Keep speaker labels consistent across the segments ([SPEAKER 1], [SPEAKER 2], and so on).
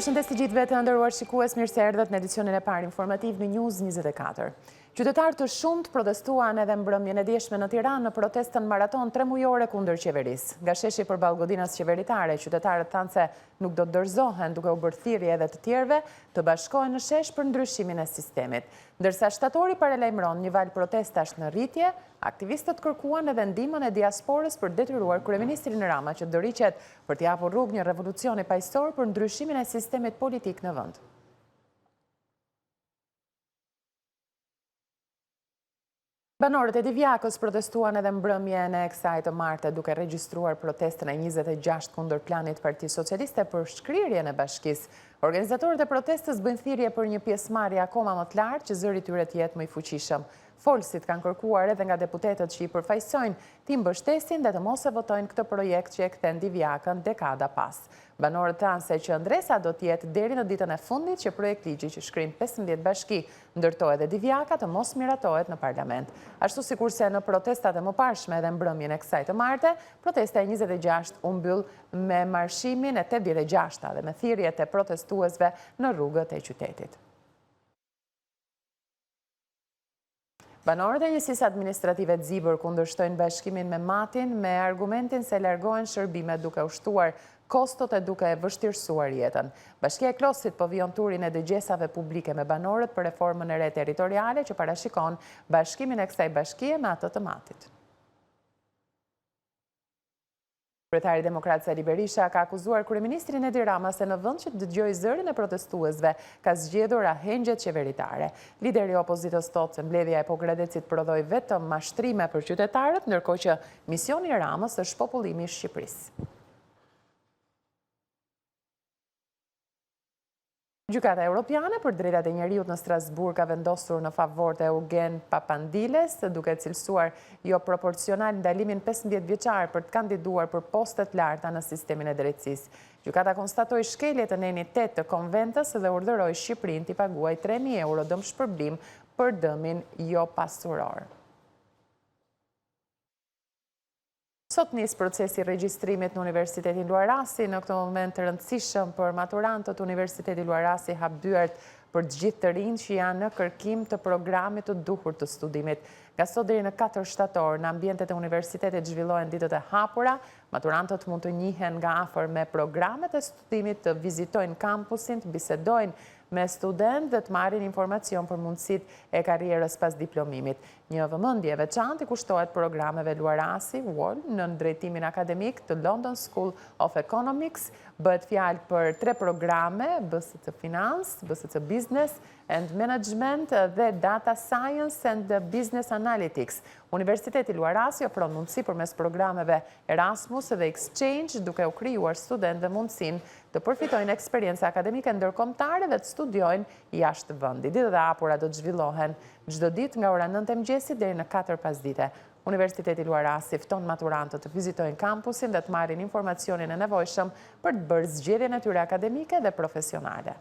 [SPEAKER 1] përshëndes të gjithëve të nderuar shikues, mirë se erdhët në edicionin e parë informativ në News 24. Qytetarë të shumt protestuan edhe mbrëmjen e djeshme në Tiranë në protestën maraton 3 mujore kundër qeverisë. Nga sheshi përballë godinas qeveritare, qytetarët thanë se nuk do të dorëzohen duke u bërë thirrje edhe të tjerëve të bashkohen në shesh për ndryshimin e sistemit. Ndërsa shtatori paralajmëron një valë protestash në rritje, aktivistët kërkuan edhe ndihmën e diasporës për detyruar kryeministrin Rama që dorëriqet për t'i hapur rrugë një revolucioni paqësor për ndryshimin e sistemit politik në vend. Banorët e Divjakës protestuan edhe mbrëmjen e kësaj të martë duke regjistruar protestën e 26 kundër planit Partisë Socialiste për shkrirjen e bashkisë. Organizatorët e protestës bëjnë thirrje për një pjesëmarrje akoma më të lartë që zëri i tyre të jetë më i fuqishëm. Folësit kanë kërkuar edhe nga deputetët që i përfaqësojnë të mbështesin dhe të mos e votojnë këtë projekt që e kthen Divjakën dekada pas. Banorët thanë se qëndresa do të jetë deri në ditën e fundit që projekt ligji që shkrin 15 bashki ndërtohet dhe Divjaka të mos miratohet në parlament. Ashtu sikurse në protestat e mëparshme dhe mbrëmjen e kësaj të martë, protesta e 26 u mbyll me marshimin e 86 dhe me thirrjet e protestuesve në rrugët e qytetit. Banorët e njësisë administrative të Zibër kundërshtojnë bashkimin me Matin me argumentin se largohen shërbimet duke ushtuar kostot e duke vështirësuar jetën. Bashkia e Klosit po vijon turin e dëgjesave publike me banorët për reformën e re territoriale që parashikon bashkimin e kësaj bashkie me atë të Matit. Kryetari Demokrat Sali Berisha ka akuzuar kryeministrin Edi Rama se në vend që të dëgjojë zërin e protestuesve, ka zgjedhur ahengjet qeveritare. Lideri i opozitës thotë se mbledhja e Pogradecit prodhoi vetëm mashtrime për qytetarët, ndërkohë që misioni i Ramës është popullimi i Shqipërisë. Gjykata Europiane për drejtat e njerëzit në Strasburg ka vendosur në favor të Eugen Papandiles, duke cilësuar jo proporcional ndalimin 15 vjeçar për të kandiduar për postet larta në sistemin e drejtësisë. Gjykata konstatoi shkelje të nenit 8 të konventës dhe urdhëroi Shqipërinë t'i paguajë 3.000 euro dëmshpërblim për dëmin jo pasuror. Sot nis procesi regjistrimit në Universitetin Luarasi, në këtë moment të rëndësishëm për maturantët Universiteti Luarasi hap dyert për të gjithë të rinj që janë në kërkim të programit të duhur të studimit. Nga sot deri në 4 shtator, në ambientet e universitetit zhvillohen ditët e hapura, maturantët mund të njihen nga afër me programet e studimit, të vizitojnë kampusin, të bisedojnë me student dhe të marrin informacion për mundësitë e karrierës pas diplomimit. Një vëmendje veçantë kushtohet programeve Luarasi UOL në drejtimin akademik të London School of Economics. Bëhet fjalë për 3 programe, BSc Finance, BSc Business and Management dhe Data Science and Business Analytics. Universiteti Luarasi ofron mundësi përmes programeve Erasmus dhe Exchange, duke u krijuar studentëve mundësinë të përfitojnë eksperiencë akademike ndërkombëtare dhe të studiojnë jashtë vendit. Ditët e hapura do të zhvillohen çdo ditë nga ora 9 e mëngjesit deri në 4 pasdite. Universiteti Luarasi fton maturantët të vizitojnë kampusin dhe të marrin informacionin e nevojshëm për të bërë zgjedhjen e tyre akademike dhe profesionale.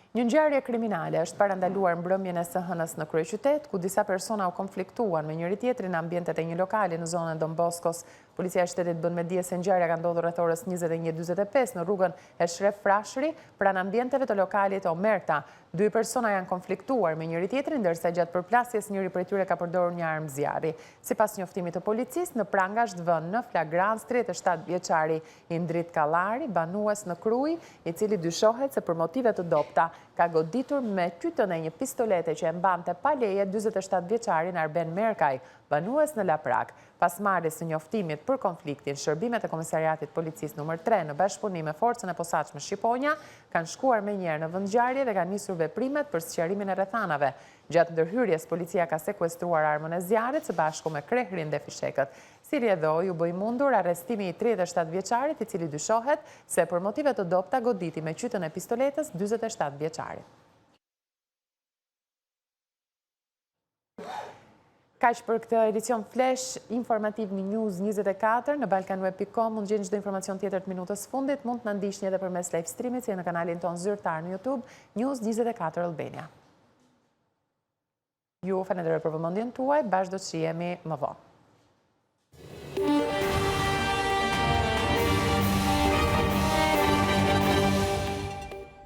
[SPEAKER 1] Një ngjarje kriminale është parandaluar mbrëmjen e së hënës në kryeqytet, ku disa persona u konfliktuan me njëri tjetrin në ambientet e një lokali në zonën Don Boskos. Policia e shtetit bën me dije se ngjarja ka ndodhur rreth orës 21:45 në rrugën e Shref Frashëri, pranë ambienteve të lokalit Omerta. 2 persona janë konfliktuar me njëri tjetrin, ndërsa gjatë përplasjes njëri prej tyre ka përdorur një armë zjarri. Sipas njoftimit të policisë, në prangazh vënë në flagrancë 37 vjeçari Indrit Kallari, banues në Kruj, i cili dyshohet se për motive të dobta ka goditur me kytën e një pistolete që e mbante pa leje 47 vjeçarin Arben Merkaj, banues në Laprak. Pas marrjes së njoftimit për konfliktin, shërbimet e Komisariatit Policisë nr. 3 në bashkëpunim me Forcën e Posaçme Shqiponja kanë shkuar menjëherë në vend ngjarje dhe kanë nisur veprimet për sqarimin e rrethanave. Gjatë ndërhyrjes, policia ka sekuestruar armën e zjarrit së bashku me krehrin dhe fishekët. Si rrjedhoi, u bë i mundur arrestimi i 37 vjeçarit, i cili dyshohet se për motive të dobta goditi me qytën e pistoletës 47 vjeçarit. Kaq për këtë edicion flash informativ në News 24 në balkanweb.com. Mund gjeni çdo informacion tjetër të minutës fundit, mund të na ndiqni edhe përmes live streamit si në kanalin ton zyrtar në YouTube News 24 Albania. Ju falenderoj për vëmendjen tuaj, bashkë do të shihemi më vonë.